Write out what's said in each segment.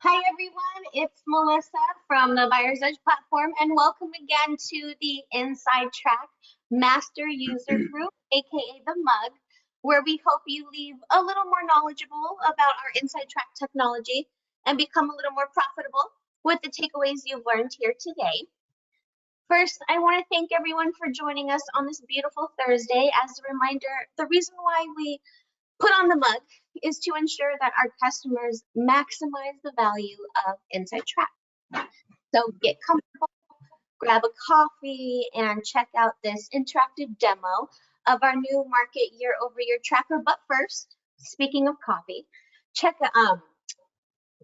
Hi everyone, it's Melissa from the Buyer's Edge platform and welcome again to the InsideTrack Master User Group, aka the MUG, where we hope you leave a little more knowledgeable about our InsideTrack technology and become a little more profitable with the takeaways you've learned here today. First, I want to thank everyone for joining us on this beautiful Thursday. As a reminder, the reason why we put on the MUG is to ensure that our customers maximize the value of InsideTrack. So get comfortable, grab a coffee, and check out this interactive demo of our new market year-over-year tracker. But first, speaking of coffee,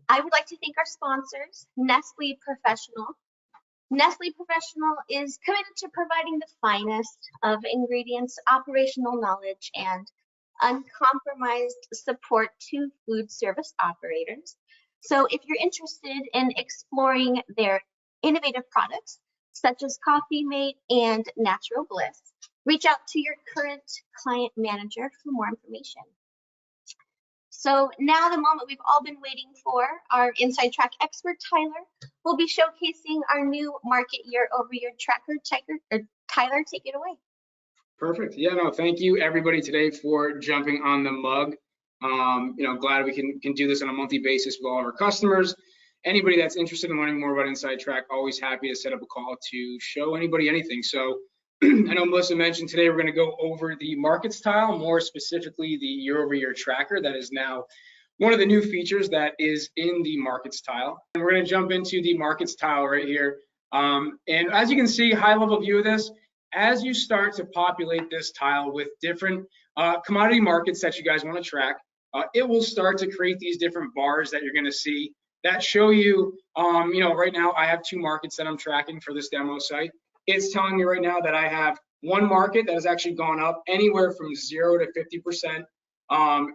I would like to thank our sponsors, Nestle Professional. Nestle Professional is committed to providing the finest of ingredients, operational knowledge, and uncompromised support to food service operators. So if you're interested in exploring their innovative products, such as Coffee Mate and Natural Bliss, reach out to your current client manager for more information. So now the moment we've all been waiting for, our InsideTrack expert, Tyler, will be showcasing our new market year-over-year tracker. Tyler, take it away. Perfect. Yeah, no, thank you everybody today for jumping on the MUG. Glad we can do this on a monthly basis with all of our customers. Anybody that's interested in learning more about InsideTrack, always happy to set up a call to show anybody anything. So I know Melissa mentioned today we're going to go over the markets tile, more specifically the year-over-year tracker. That is now one of the new features that is in the markets tile. And we're going to jump into the markets tile right here. And as you can see, high-level view of this, as you start to populate this tile with different commodity markets that you guys want to track, it will start to create these different bars that you're going to see that show you, right now I have two markets that I'm tracking for this demo site. It's telling me right now that I have one market that has actually gone up anywhere from 0 to 50%,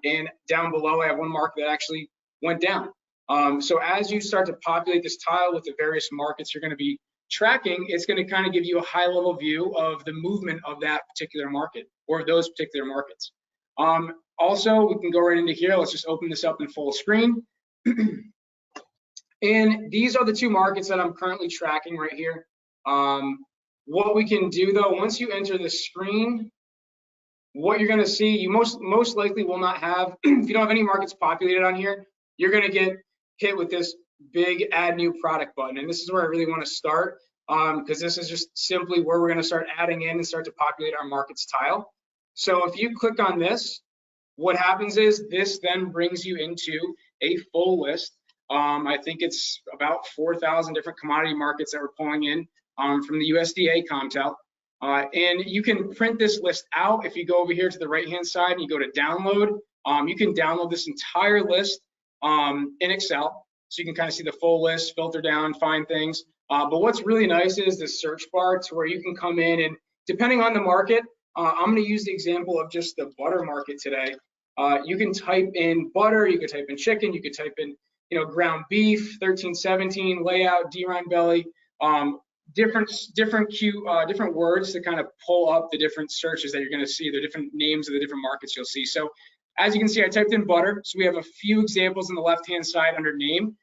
and down below I have one market that actually went down. So as you start to populate this tile with the various markets you're going to be tracking, it's going to kind of give you a high-level view of the movement of that particular market or those particular markets. Also, we can go right into here. Let's just open this up in full screen. And these are the two markets that I'm currently tracking right here. What we can do though, once you enter the screen, what you're going to see, you most likely will not have, if you don't have any markets populated on here, you're going to get hit with this big add new product button. And this is where I really want to start, because this is just simply where we're going to start adding in and start to populate our markets tile. So if you click on this, what happens is this then brings you into a full list. I think it's about 4,000 different commodity markets that we're pulling in from the USDA Comtel. And you can print this list out. If you go over here to the right-hand side and you go to download, you can download this entire list in Excel. So you can kind of see the full list, filter down, find things. But what's really nice is this search bar to where you can come in and depending on the market, I'm going to use the example of just the butter market today. You can type in butter, you could type in chicken, you could type in ground beef, 1317, layout, D-rind belly, different words to kind of pull up the different searches that you're going to see, the different names of the different markets you'll see. So as you can see, I typed in butter. So we have a few examples on the left-hand side under name.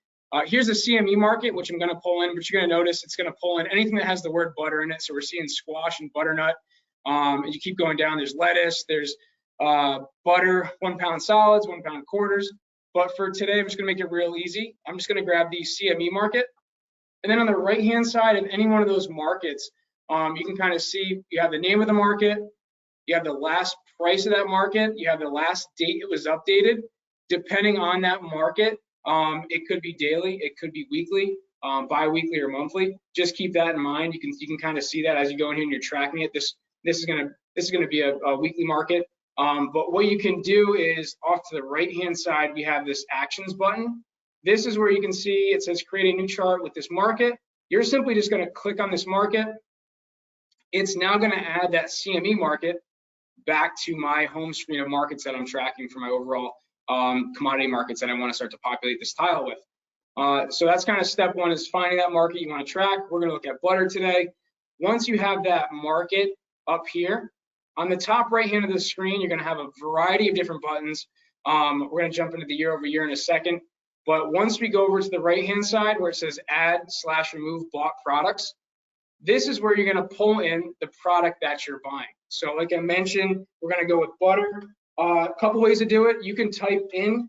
Here's a CME market, which I'm going to pull in, but you're going to notice it's going to pull in anything that has the word butter in it. So we're seeing squash and butternut. And you keep going down, there's lettuce, there's butter, 1 pound solids, 1 pound quarters. But for today, I'm just going to make it real easy. I'm just going to grab the CME market. And then on the right-hand side of any one of those markets, you can kind of see you have the name of the market, you have the last price of that market, you have the last date it was updated. Depending on that market, it could be daily, it could be weekly, bi-weekly or monthly. Just keep that in mind. You can kind of see that as you go in here and you're tracking it. This is gonna be a weekly market. But what you can do is off to the right-hand side, we have this actions button. This is where you can see it says create a new chart with this market. You're simply just going to click on this market. It's now going to add that CME market back to my home screen of markets that I'm tracking for my overall commodity markets that I want to start to populate this tile with. So that's kind of step one, is finding that market you want to track. We're going to look at butter today. Once you have that market up here, on the top right hand of the screen, you're going to have a variety of different buttons. We're going to jump into the year over year in a second. But once we go over to the right-hand side where it says add/remove bought products, this is where you're going to pull in the product that you're buying. So like I mentioned, we're going to go with butter. A couple ways to do it. You can type in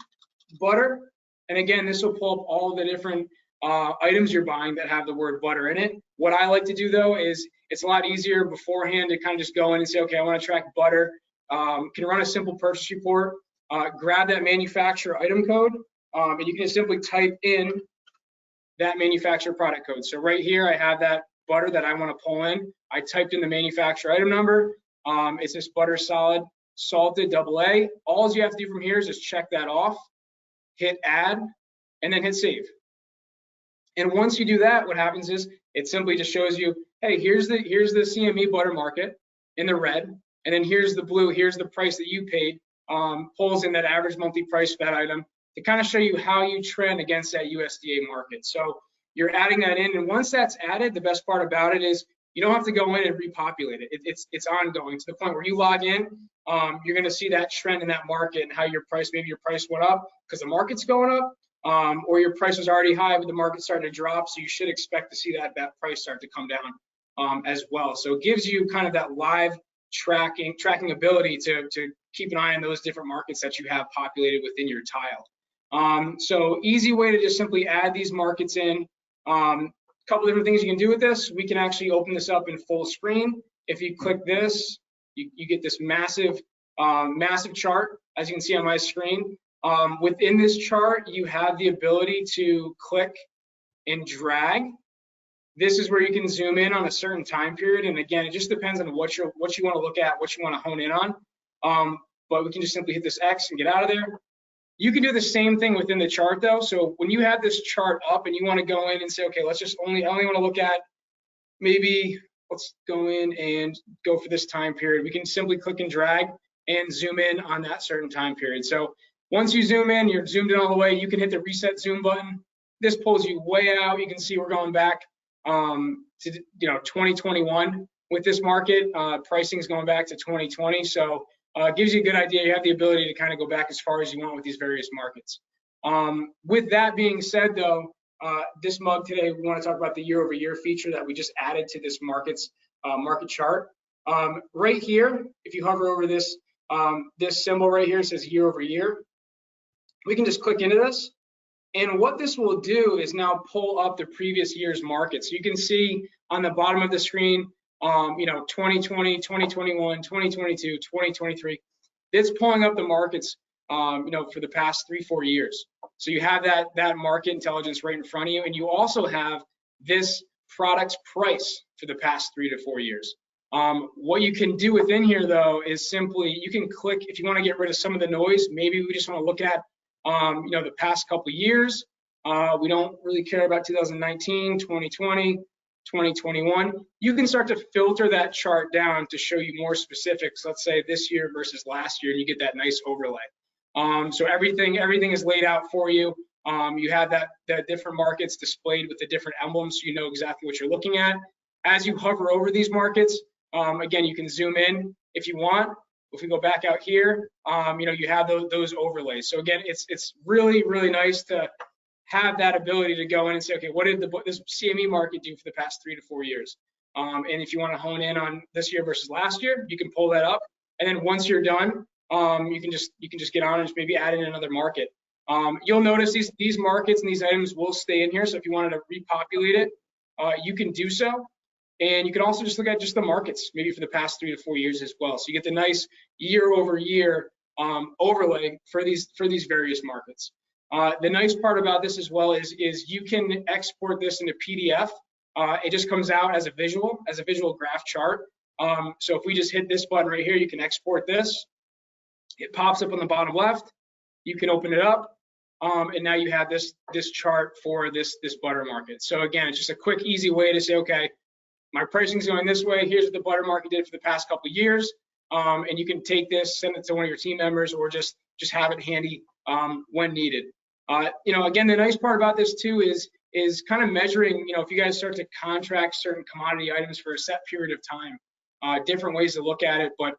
butter, and again, this will pull up all the different items you're buying that have the word butter in it. What I like to do though is it's a lot easier beforehand to kind of just go in and say, okay, I want to track butter. Can run a simple purchase report, grab that manufacturer item code, and you can just simply type in that manufacturer product code. So right here, I have that butter that I want to pull in. I typed in the manufacturer item number. It's this butter solid salted AA. All you have to do from here is just check that off, hit add, and then hit save. And once you do that, what happens is it simply just shows you, hey, here's the CME butter market in the red, and then here's the blue, here's the price that you paid, pulls in that average monthly price for that item to kind of show you how you trend against that USDA market. So you're adding that in, and once that's added, the best part about it is you don't have to go in and repopulate it. It's ongoing to the point where you log in, you're going to see that trend in that market and how your price, maybe your price went up because the market's going up, or your price was already high but the market started to drop, so you should expect to see that price start to come down as well. So it gives you kind of that live tracking ability to keep an eye on those different markets that you have populated within your tile. So easy way to just simply add these markets in. Couple different things you can do with this. We can actually open this up in full screen. If you click this, you get this massive chart, as you can see on my screen. Within this chart, you have the ability to click and drag. This is where you can zoom in on a certain time period. And again, it just depends on what you want to look at, what you want to hone in on. But we can just simply hit this X and get out of there. You can do the same thing within the chart though. So when you have this chart up and you want to go in and say, okay, let's just I only want to look at maybe, let's go in and go for this time period. We can simply click and drag and zoom in on that certain time period. So once you zoom in, you're zoomed in all the way, you can hit the reset zoom button. This pulls you way out. You can see we're going back to 2021 with this market. Pricing is going back to 2020. So it gives you a good idea. You have the ability to kind of go back as far as you want with these various markets. With that being said, though, this mug today, we want to talk about the year-over-year feature that we just added to this market chart. Right here, if you hover over this symbol right here, it says year-over-year. We can just click into this. And what this will do is now pull up the previous year's market. So you can see on the bottom of the screen, 2020, 2021, 2022, 2023. It's pulling up the markets, for the past 3-4 years. So you have that market intelligence right in front of you, and you also have this product's price for the past 3 to 4 years. What you can do within here, though, is simply you can click if you want to get rid of some of the noise. Maybe we just want to look at the past couple years. We don't really care about 2019, 2020. 2021, you can start to filter that chart down to show you more specifics. Let's say this year versus last year, and you get that nice overlay. So everything is laid out for you. You have that different markets displayed with the different emblems, so you know exactly what you're looking at. As you hover over these markets, again, you can zoom in if you want. If we go back out here, you have those overlays. So again, it's really, really nice to have that ability to go in and say, okay, what did this CME market do for the past 3 to 4 years? And if you want to hone in on this year versus last year, you can pull that up. And then once you're done, you can just get on and just maybe add in another market. You'll notice these markets and these items will stay in here. So if you wanted to repopulate it, you can do so. And you can also just look at just the markets, maybe for the past 3 to 4 years as well. So you get the nice year-over-year overlay for these various markets. The nice part about this as well is you can export this into PDF. It just comes out as a visual graph chart. So if we just hit this button right here, you can export this. It pops up on the bottom left. You can open it up, and now you have this chart for this butter market. So again, it's just a quick, easy way to say, okay, my pricing is going this way. Here's what the butter market did for the past couple of years, and you can take this, send it to one of your team members, or just have it handy when needed. Again, the nice part about this too is kind of measuring, if you guys start to contract certain commodity items for a set period of time, different ways to look at it, but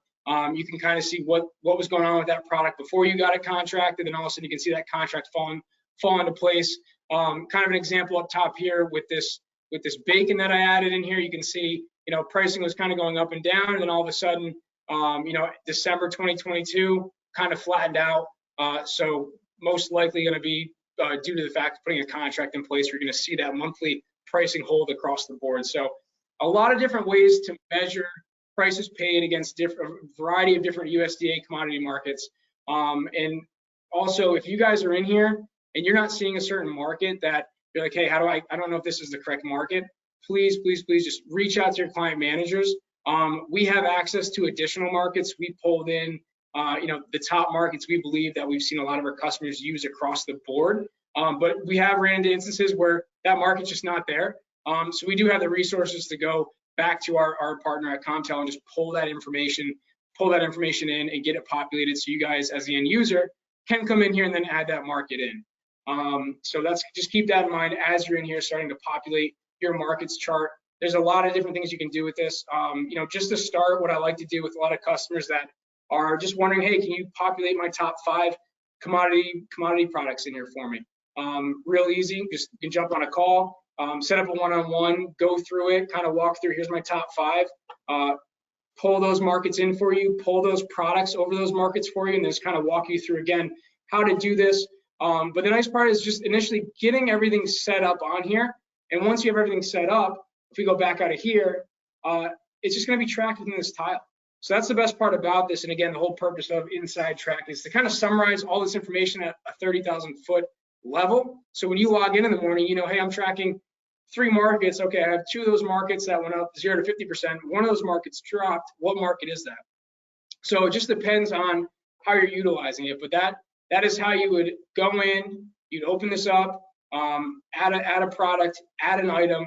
you can kind of see what was going on with that product before you got a contract, and then all of a sudden you can see that contract falling fall into place. Kind of an example up top here with this bacon that I added in here. You can see, pricing was kind of going up and down, and then all of a sudden, December 2022 kind of flattened out. So most likely going to be due to the fact of putting a contract in place, you're going to see that monthly pricing hold across the board. So a lot of different ways to measure prices paid against a variety of different USDA commodity markets. And also, if you guys are in here and you're not seeing a certain market that you're like, hey, I don't know if this is the correct market, please just reach out to your client managers. We have access to additional markets. We pulled in, the top markets we believe that we've seen a lot of our customers use across the board. But we have ran into instances where that market's just not there. So we do have the resources to go back to our partner at Comtel and just pull that information in and get it populated so you guys as the end user can come in here and then add that market in. So just keep that in mind as you're in here starting to populate your markets chart. There's a lot of different things you can do with this. Just to start, what I like to do with a lot of customers that are just wondering, hey, can you populate my top 5 commodity products in here for me? Real easy. Just you can jump on a call, set up a one-on-one, go through it, kind of walk through. Here's my top 5. Pull those markets in for you, pull those products over those markets for you, and just kind of walk you through again how to do this. But the nice part is just initially getting everything set up on here. And once you have everything set up, if we go back out of here, it's just going to be tracked within this tile. So that's the best part about this. And again, the whole purpose of InsideTrack is to kind of summarize all this information at a 30,000 foot level. So when you log in the morning, hey, I'm tracking 3 markets. Okay, I have 2 of those markets that went up 0 to 50%. One of those markets dropped. What market is that? So it just depends on how you're utilizing it. But that is how you would go in. You'd open this up, add a product, add an item.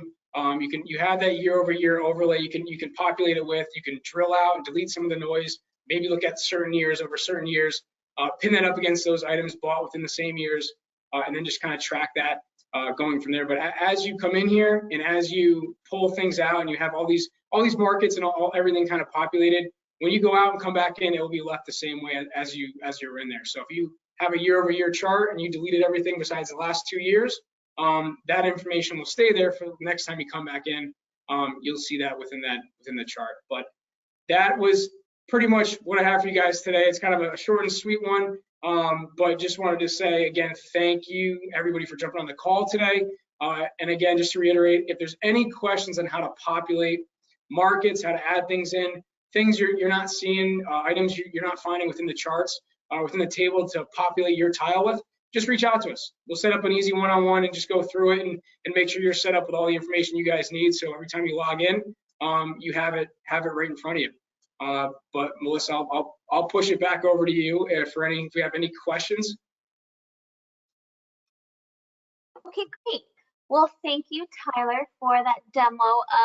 You have that year-over-year overlay. You can populate it with. You can drill out and delete some of the noise. Maybe look at certain years over certain years. Pin that up against those items bought within the same years, and then just kind of track that going from there. But as you come in here and as you pull things out and you have all these markets and everything kind of populated, when you go out and come back in, it will be left the same way as you're in there. So if you have a year-over-year chart and you deleted everything besides the last 2 years, that information will stay there for the next time you come back in. You'll see that within the chart. But that was pretty much what I have for you guys today. It's kind of a short and sweet one, but just wanted to say again, thank you everybody for jumping on the call today. And again, just to reiterate, if there's any questions on how to populate markets, how to add things in, things you're not seeing, items you're not finding within the charts, within the table to populate your tile with, just reach out to us. We'll set up an easy one-on-one and just go through it and make sure you're set up with all the information you guys need. So every time you log in, you have it right in front of you. But Melissa, I'll push it back over to you if we have any questions. Okay, great. Well, thank you, Tyler, for that demo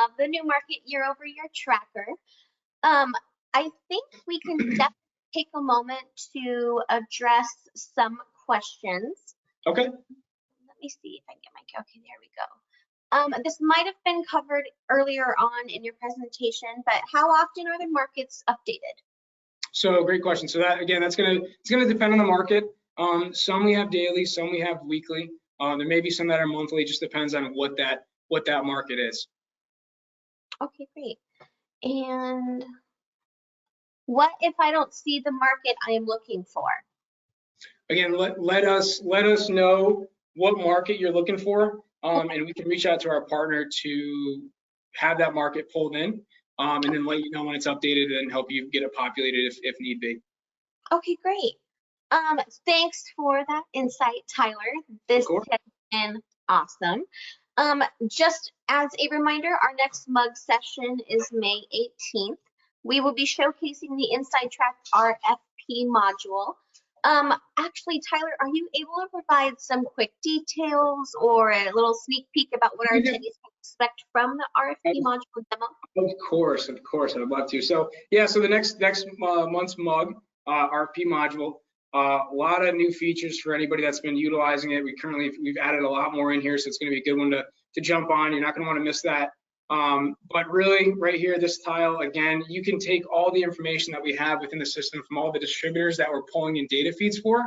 of the new market year-over-year tracker. I think we can definitely take a moment to address some questions. Okay. Let me see if I can get my, okay, there we go. This might have been covered earlier on in your presentation, but how often are the markets updated? So great question. So that, again, it's gonna depend on the market. Some we have daily, some we have weekly. There may be some that are monthly. It just depends on what that market is. Okay, great. And what if I don't see the market I am looking for? Again, let us know what market you're looking for, and we can reach out to our partner to have that market pulled in, and then let you know when it's updated and help you get it populated if need be. Okay, great. Thanks for that insight, Tyler. This has been awesome. Just as a reminder, our next mug session is May 18th. We will be showcasing the InsideTrack RFP module. Actually, Tyler, are you able to provide some quick details or a little sneak peek about what our attendees can expect from the RFP module demo? Of course, I would love to. So yeah, so the next month's mug, RFP module, a lot of new features for anybody that's been utilizing it. We've added a lot more in here, so it's going to be a good one to jump on. You're not going to want to miss that. But really, right here, this tile, again, you can take all the information that we have within the system from all the distributors that we're pulling in data feeds for,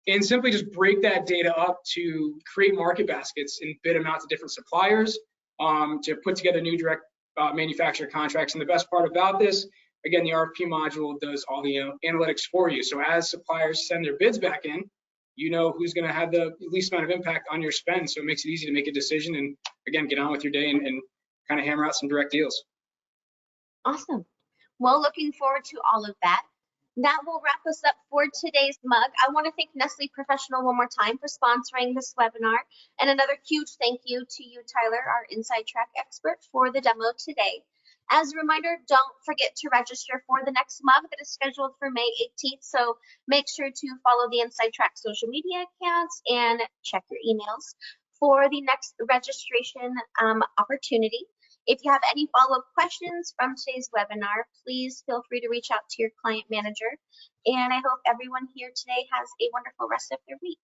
and simply just break that data up to create market baskets and bid them out to different suppliers to put together new direct manufacturer contracts. And the best part about this, again, the RFP module does all the analytics for you. So as suppliers send their bids back in, you know who's going to have the least amount of impact on your spend. So it makes it easy to make a decision and, again, get on with your day and kind of hammer out some direct deals. Awesome. Well, looking forward to all of that. That will wrap us up for today's mug. I want to thank Nestle Professional one more time for sponsoring this webinar. And another huge thank you to you, Tyler, our InsideTrack expert, for the demo today. As a reminder, don't forget to register for the next mug that is scheduled for May 18th. So make sure to follow the InsideTrack social media accounts and check your emails for the next registration opportunity. If you have any follow-up questions from today's webinar, please feel free to reach out to your client manager. And I hope everyone here today has a wonderful rest of their week.